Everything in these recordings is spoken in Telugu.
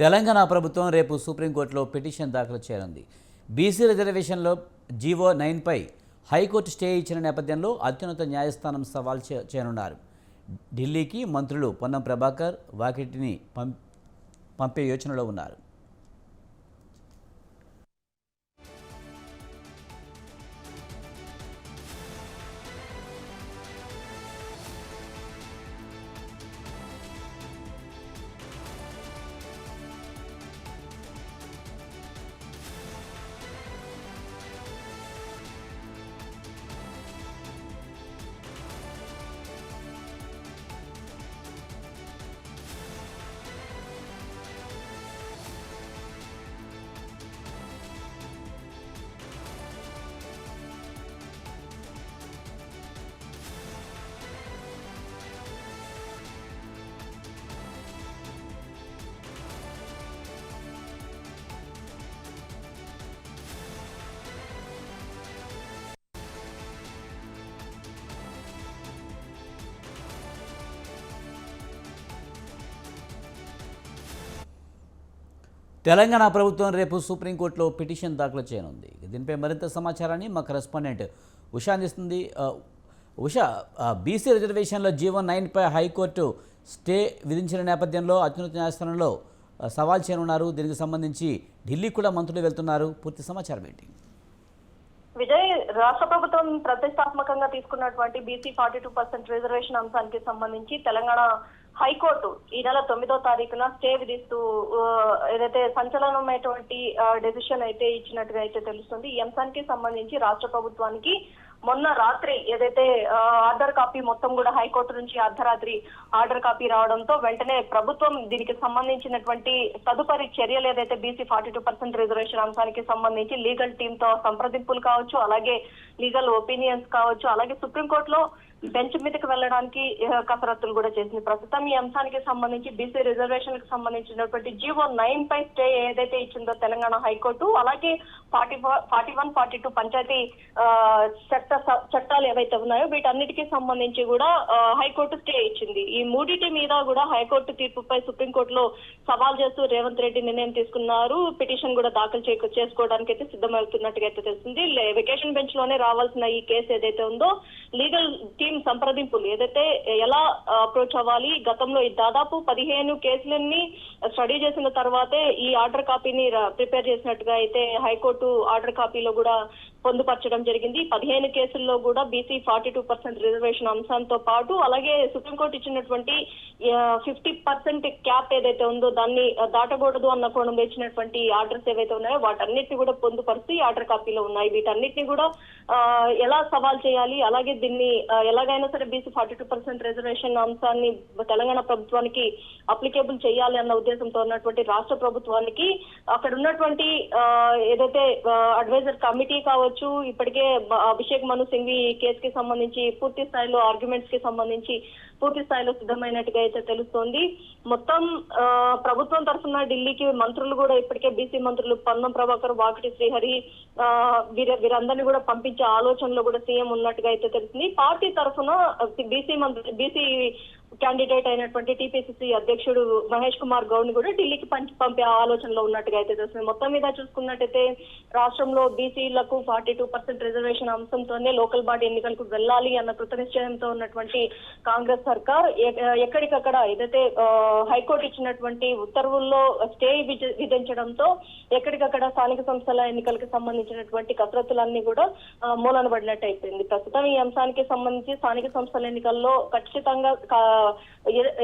తెలంగాణ ప్రభుత్వం రేపు సుప్రీంకోర్టులో పిటిషన్ దాఖలు చేయనుంది. బీసీ రిజర్వేషన్లో జీవో 9పై హైకోర్టు స్టే ఇచ్చిన నేపథ్యంలో అత్యున్నత న్యాయస్థానం సవాల్ చేయనున్నారు. ఢిల్లీకి మంత్రులు పొన్నం ప్రభాకర్, వాకిటిని పంపే యోచనలో ఉన్నారు. తెలంగాణ ప్రభుత్వం రేపు సుప్రీంకోర్టులో పిటిషన్ దాఖలు చేయనుంది. దీనిపై మరింత సమాచారాన్ని మా కరెస్పాండెంట్ ఉషా అందిస్తుంది. ఉషా, బీసీ రిజర్వేషన్లో జీవో 9పై హైకోర్టు స్టే విధించిన నేపథ్యంలో అత్యున్నత న్యాయస్థానంలో సవాల్ చేయనున్నారు. దీనికి సంబంధించి ఢిల్లీకి కూడా మంత్రులు వెళ్తున్నారు. పూర్తి సమాచారం ఏంటి? విజయ్, రాష్ట్ర ప్రభుత్వం ప్రతిష్టాత్మకంగా తీసుకున్నటువంటి బీసీ 42% రిజర్వేషన్ అంశానికి సంబంధించి తెలంగాణ హైకోర్టు ఈ నెల 9వ తారీఖున స్టే విధిస్తూ ఏదైతే సంచలనమైనటువంటి డెసిషన్ అయితే ఇచ్చినట్టుగా అయితే తెలుస్తుంది. ఈ అంశానికి సంబంధించి రాష్ట్ర ప్రభుత్వానికి మొన్న రాత్రి ఏదైతే ఆర్డర్ కాపీ మొత్తం కూడా హైకోర్టు నుంచి అర్ధరాత్రి ఆర్డర్ కాపీ రావడంతో వెంటనే ప్రభుత్వం దీనికి సంబంధించినటువంటి తదుపరి చర్యలు ఏదైతే బీసీ 42% రిజర్వేషన్ అంశానికి సంబంధించి లీగల్ టీమ్ తో సంప్రదింపులు కావచ్చు, అలాగే లీగల్ ఒపీనియన్స్ కావచ్చు, అలాగే సుప్రీంకోర్టులో బెంచ్ మీదకి వెళ్ళడానికి కసరత్తులు కూడా చేసింది. ప్రస్తుతం ఈ అంశానికి సంబంధించి బీసీ రిజర్వేషన్ కి సంబంధించినటువంటి జీవో 9పై స్టే ఏదైతే ఇచ్చిందో తెలంగాణ హైకోర్టు, అలాగే 41, 42 పంచాయతీ చట్టాలు ఏవైతే ఉన్నాయో వీటన్నిటికీ సంబంధించి కూడా హైకోర్టు స్టే ఇచ్చింది. ఈ మూడిటి మీద కూడా హైకోర్టు తీర్పుపై సుప్రీంకోర్టులో సవాల్ చేస్తూ రేవంత్ రెడ్డి నిర్ణయం తీసుకున్నారు. పిటిషన్ కూడా దాఖలు చేసుకోవడానికి అయితే సిద్ధమవుతున్నట్టుగా అయితే తెలుస్తుంది. వెకేషన్ బెంచ్ లోనే రావాల్సిన ఈ కేసు ఏదైతే ఉందో లీగల్ టీమ్ సంప్రదింపులు ఏదైతే ఎలా అప్రోచ్ అవ్వాలి, గతంలో దాదాపు 15 కేసులన్నీ స్టడీ చేసిన తర్వాతే ఈ ఆర్డర్ కాపీని ప్రిపేర్ చేసినట్టుగా అయితే హైకోర్టు ఆర్డర్ కాపీలో కూడా పొందుపరచడం జరిగింది. 15 కేసుల్లో కూడా బీసీ 42% రిజర్వేషన్ అంశంతో పాటు అలాగే సుప్రీంకోర్టు ఇచ్చినటువంటి 50% క్యాప్ ఏదైతే ఉందో దాన్ని దాటకూడదు అన్న కోణంలో ఇచ్చినటువంటి ఆర్డర్స్ ఏవైతే ఉన్నాయో వాటన్నిటిని కూడా పొందుపరిచి ఆర్డర్ కాపీలో ఉన్నాయి. వీటన్నిటిని కూడా ఎలా సవాల్ చేయాలి, అలాగే దీన్ని ఎలాగైనా సరే బీసీ 42% రిజర్వేషన్ అంశాన్ని తెలంగాణ ప్రభుత్వానికి అప్లికేబుల్ చేయాలి అన్న ఉద్దేశంతో ఉన్నటువంటి రాష్ట్ర ప్రభుత్వానికి అక్కడ ఉన్నటువంటి ఏదైతే అడ్వైజర్ కమిటీ కావచ్చు, ఇప్పటికే అభిషేక్ మను సింఘ్వి కేసుకి సంబంధించి పూర్తి స్థాయిలో ఆర్గ్యుమెంట్స్ కి సంబంధించి పూర్తి స్థాయిలో సిద్ధమైనట్టుగా అయితే తెలుస్తోంది. మొత్తం ప్రభుత్వం తరఫున ఢిల్లీకి మంత్రులు కూడా ఇప్పటికే బీసీ మంత్రులు పొన్నం ప్రభాకర్, వాకిటి శ్రీహరి వీరందరినీ కూడా పంపించే ఆలోచనలో కూడా సీఎం ఉన్నట్టుగా అయితే తెలుస్తుంది. పార్టీ తరఫున బీసీ క్యాండిడేట్ అయినటువంటి టీపీసీసీ అధ్యక్షుడు మహేష్ కుమార్ గౌడ్ ని కూడా ఢిల్లీకి పంపే ఆలోచనలో ఉన్నట్టుగా అయితే తెలుస్తుంది. మొత్తం మీద చూసుకున్నట్టయితే రాష్ట్రంలో బీసీలకు 42% రిజర్వేషన్ అంశంతోనే లోకల్ బాడీ ఎన్నికలకు వెళ్ళాలి అన్న కృతనిశ్చయంతో ఉన్నటువంటి కాంగ్రెస్ సర్కార్ ఎక్కడికక్కడ ఏదైతే హైకోర్టు ఇచ్చినటువంటి ఉత్తర్వుల్లో స్టే విధించడంతో ఎక్కడికక్కడ స్థానిక సంస్థల ఎన్నికలకు సంబంధించినటువంటి కసరత్తులన్నీ కూడా మూలన పడినట్టు అయిపోయింది. ప్రస్తుతం ఈ అంశానికి సంబంధించి స్థానిక సంస్థల ఎన్నికల్లో ఖచ్చితంగా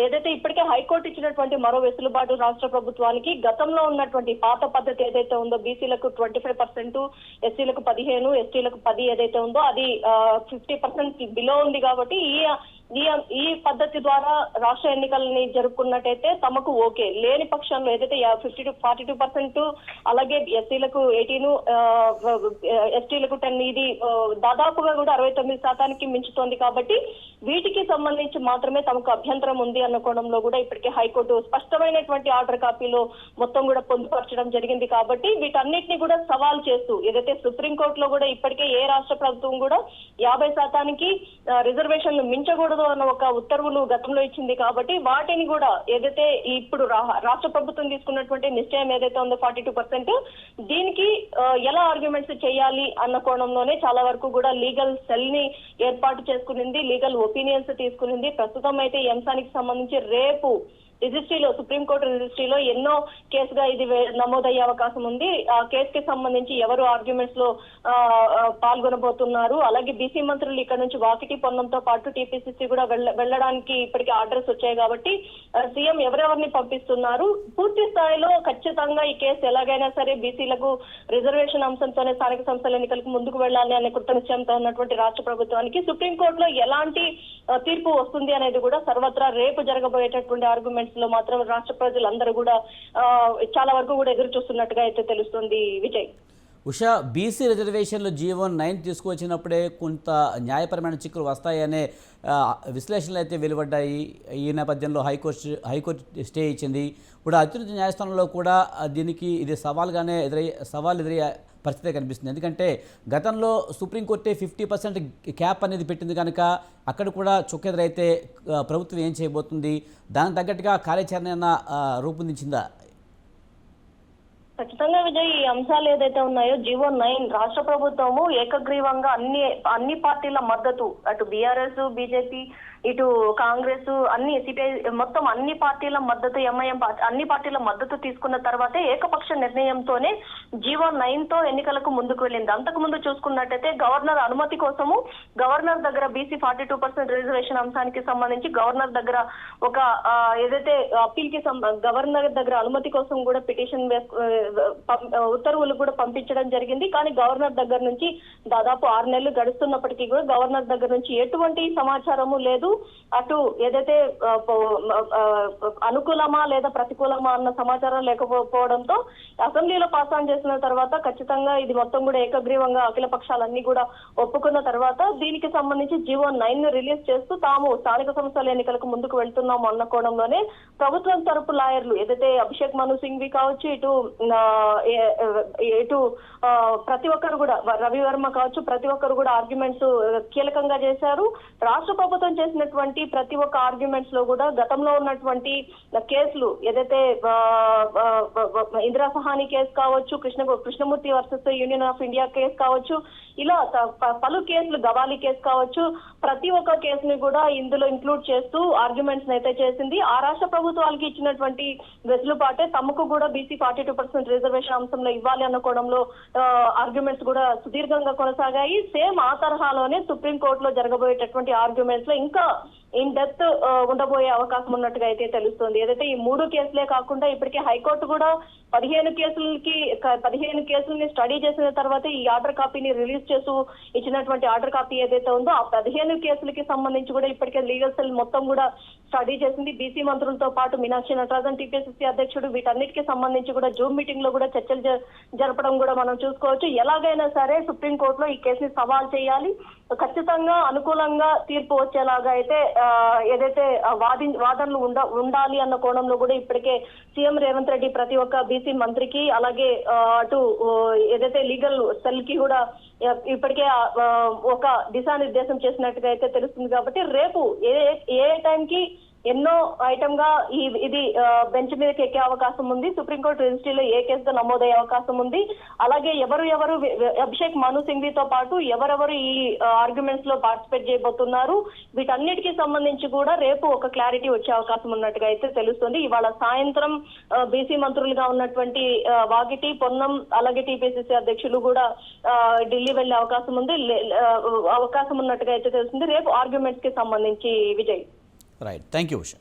ఏదైతే ఇప్పటికే హైకోర్టు ఇచ్చినటువంటి మరో వెసులుబాటు రాష్ట్ర ప్రభుత్వానికి గతంలో ఉన్నటువంటి పాత పద్ధతి ఏదైతే ఉందో బీసీలకు 25%, ఎస్సీలకు 15, ఎస్టీలకు 10 ఏదైతే ఉందో అది 50% బిలో ఉంది. కాబట్టి ఈ పద్ధతి ద్వారా రాష్ట్ర ఎన్నికల్ని జరుపుకున్నట్టయితే తమకు ఓకే, లేని పక్షంలో ఏదైతే 42% అలాగే ఎస్సీలకు 18, ఎస్టీలకు 10 ఇది దాదాపుగా కూడా 69% మించుతోంది. కాబట్టి వీటికి సంబంధించి మాత్రమే తమకు అభ్యంతరం ఉంది అన్న కోణంలో కూడా ఇప్పటికే హైకోర్టు స్పష్టమైనటువంటి ఆర్డర్ కాపీలో మొత్తం కూడా పొందుపరచడం జరిగింది. కాబట్టి వీటన్నిటిని కూడా సవాల్ చేస్తూ ఏదైతే సుప్రీంకోర్టులో కూడా ఇప్పటికే ఏ రాష్ట్ర ప్రభుత్వం కూడా 50% రిజర్వేషన్లు మించకూడదు అన్న ఒక ఉత్తర్వులు గతంలో ఇచ్చింది. కాబట్టి వాటిని కూడా ఏదైతే ఇప్పుడు రాష్ట్ర ప్రభుత్వం తీసుకున్నటువంటి నిశ్చయం ఏదైతే ఉందో 42%, దీనికి ఎలా ఆర్గ్యుమెంట్స్ చేయాలి అన్న కోణంలోనే చాలా వరకు కూడా లీగల్ సెల్ ని ఏర్పాటు చేసుకునింది, లీగల్ ఒపీనియన్స్ తీసుకునింది. ప్రస్తుతం అయితే ఈ అంశానికి సంబంధించి రేపు రిజిస్ట్రీలో, సుప్రీంకోర్టు రిజిస్ట్రీలో ఎన్నో కేసుగా ఇది నమోదయ్యే అవకాశం ఉంది. ఆ కేసుకి సంబంధించి ఎవరు ఆర్గ్యుమెంట్స్ లో పాల్గొనబోతున్నారు, అలాగే బీసీ మంత్రులు ఇక్కడ నుంచి వాకిటి పొన్నంతో పాటు టీపీసీసీ కూడా వెళ్ళడానికి ఇప్పటికే ఆర్డర్స్ వచ్చాయి. కాబట్టి సీఎం ఎవరెవరిని పంపిస్తున్నారు, పూర్తి స్థాయిలో ఖచ్చితంగా ఈ కేసు ఎలాగైనా సరే బీసీలకు రిజర్వేషన్ అంశంతోనే స్థానిక సంస్థల ఎన్నికలకు ముందుకు వెళ్లాలి అనే కృత నిశ్చయంతో ఉన్నటువంటి రాష్ట్ర ప్రభుత్వానికి సుప్రీంకోర్టులో ఎలాంటి తీర్పు వస్తుంది అనేది కూడా సర్వత్రా రేపు జరగబోయేటటువంటి ఆర్గ్యుమెంట్స్ లో మాత్రం రాష్ట్ర ప్రజలందరూ కూడా చాలా వరకు కూడా ఎదురు చూస్తున్నట్టుగా అయితే తెలుస్తుంది. విజయ్, ఉషా, బీసీ రిజర్వేషన్లు జీవో 9 తీసుకువచ్చినప్పుడే కొంత న్యాయపరమైన చిక్కులు వస్తాయనే విశ్లేషణలు అయితే వెలువడ్డాయి. ఈ నేపథ్యంలో హైకోర్టు స్టే ఇచ్చింది. ఇప్పుడు అత్యున్నత న్యాయస్థానంలో కూడా దీనికి ఇది సవాల్ ఎదురయ్యే పరిస్థితే కనిపిస్తుంది. ఎందుకంటే గతంలో సుప్రీంకోర్టే 50% క్యాప్ అనేది పెట్టింది కనుక అక్కడ కూడా చుక్కెదురైతే ప్రభుత్వం ఏం చేయబోతుంది, దానికి తగ్గట్టుగా కార్యాచరణ రూపొందించిందా? ఖచ్చితంగా విజయ్, ఈ అంశాలు ఏదైతే ఉన్నాయో జీవో 9 రాష్ట్ర ప్రభుత్వము ఏకగ్రీవంగా అన్ని పార్టీల మద్దతు, అటు బీఆర్ఎస్, బీజేపీ, ఇటు కాంగ్రెస్, అన్ని సిపిఐ, మొత్తం అన్ని పార్టీల మద్దతు, ఎంఐఎం అన్ని పార్టీల మద్దతు తీసుకున్న తర్వాతే ఏకపక్ష నిర్ణయంతోనే జీవో 9తో ఎన్నికలకు ముందుకు వెళ్ళింది. అంతకు ముందు చూసుకున్నట్టయితే గవర్నర్ అనుమతి కోసము గవర్నర్ దగ్గర బీసీ 42% రిజర్వేషన్ అంశానికి సంబంధించి గవర్నర్ దగ్గర ఒక ఏదైతే అప్పీల్ కి గవర్నర్ దగ్గర అనుమతి కోసం కూడా పిటిషన్ ఉత్తర్వులు కూడా పంపించడం జరిగింది. కానీ గవర్నర్ దగ్గర నుంచి దాదాపు 6 నెలలు గడుస్తున్నప్పటికీ కూడా గవర్నర్ దగ్గర నుంచి ఎటువంటి సమాచారము లేదు. అటు ఏదైతే అనుకూలమా లేదా ప్రతికూలమా అన్న సమాచారం లేకపోవడంతో అసెంబ్లీలో పాస్ ఆన్ చేసిన తర్వాత ఖచ్చితంగా ఇది మొత్తం కూడా ఏకగ్రీవంగా అఖిల పక్షాలన్నీ కూడా ఒప్పుకున్న తర్వాత దీనికి సంబంధించి జీవో 9 రిలీజ్ చేస్తూ తాము స్థానిక సంస్థల ఎన్నికలకు ముందుకు వెళ్తున్నాము అన్న కోణంలోనే ప్రభుత్వం తరపు లాయర్లు ఏదైతే అభిషేక్ మను సింఘ్వి కావచ్చు, ఇటు ప్రతి ఒక్కరు కూడా రవి వర్మ కావచ్చు, ప్రతి ఒక్కరు కూడా ఆర్గ్యుమెంట్స్ కీలకంగా చేశారు. రాష్ట్ర ప్రభుత్వం చేసినటువంటి ప్రతి ఒక్క ఆర్గ్యుమెంట్స్ లో కూడా గతంలో ఉన్నటువంటి కేసులు ఏదైతే ఇందిరా సహాని కేసు కావచ్చు, Krishnamurthy versus union of India case కావచ్చు, ఇలా పలు కేసులు, గవాలి కేసు కావచ్చు, ప్రతి ఒక్క కేసుని కూడా ఇందులో ఇంక్లూడ్ చేస్తూ ఆర్గ్యుమెంట్స్ అయితే చేసింది. ఆ రాష్ట్ర ప్రభుత్వాలకి ఇచ్చినటువంటి వెసులుబాటే తమకు కూడా బీసీ 42% రిజర్వేషన్ అంశంలో ఇవ్వాలి అన్న కోణంలో ఆర్గ్యుమెంట్స్ కూడా సుదీర్ఘంగా కొనసాగాయి. సేమ్ ఆ తరహాలోనే సుప్రీంకోర్టులో జరగబోయేటటువంటి ఆర్గ్యుమెంట్స్ లో ఇంకా ఇన్ డెప్త్ ఉండబోయే అవకాశం ఉన్నట్టుగా అయితే తెలుస్తుంది. ఏదైతే ఈ 3 కేసులే కాకుండా ఇప్పటికే హైకోర్టు కూడా 15 కేసుల్ని స్టడీ చేసిన తర్వాత ఈ ఆర్డర్ కాపీని రిలీజ్ చేస్తూ ఇచ్చినటువంటి ఆర్డర్ కాపీ ఏదైతే ఉందో ఆ 15 కేసులకి సంబంధించి కూడా ఇప్పటికే లీగల్ సెల్ మొత్తం కూడా స్టడీ చేసింది. బీసీ మంత్రులతో పాటు మీనాక్షి నటరాజన్ టీపీసీసీ అధ్యక్షుడు, వీటన్నిటికీ సంబంధించి కూడా జూమ్ మీటింగ్ లో కూడా చర్చలు జరపడం కూడా మనం చూసుకోవచ్చు. ఎలాగైనా సరే సుప్రీంకోర్టులో ఈ కేసుని సవాల్ చేయాలి, ఖచ్చితంగా అనుకూలంగా తీర్పు వచ్చేలాగా అయితే ఏదైతే వాదనలు ఉండాలి అన్న కోణంలో కూడా ఇప్పటికే సీఎం రేవంత్ రెడ్డి ప్రతి ఒక్క బీసీ మంత్రికి, అలాగే అటు ఏదైతే లీగల్ సెల్ కి కూడా ఇప్పటికే ఒక దిశానిర్దేశం చేసినట్టుగా అయితే తెలుస్తుంది. కాబట్టి రేపు ఏ టైంకి ఎన్నో ఐటమ్ గా ఇది బెంచ్ మీదకి ఎక్కే అవకాశం ఉంది. సుప్రీంకోర్టు రిజిస్ట్రీలో ఏ కేసుగా నమోదయ్యే అవకాశం ఉంది. అలాగే ఎవరు అభిషేక్ మను సింఘ్వితో పాటు ఎవరెవరు ఈ ఆర్గ్యుమెంట్స్ లో పార్టిసిపేట్ చేయబోతున్నారు, వీటన్నిటికీ సంబంధించి కూడా రేపు ఒక క్లారిటీ వచ్చే అవకాశం ఉన్నట్టుగా అయితే తెలుస్తుంది. ఇవాళ సాయంత్రం బీసీ మంత్రులుగా ఉన్నటువంటి వాగిటి, పొన్నం, అలాగే టీపీసీసీ అధ్యక్షులు కూడా ఢిల్లీ వెళ్లే అవకాశం ఉన్నట్టుగా అయితే తెలుస్తుంది రేపు ఆర్గ్యుమెంట్స్ కి సంబంధించి. Vijay, right, thank you Usha.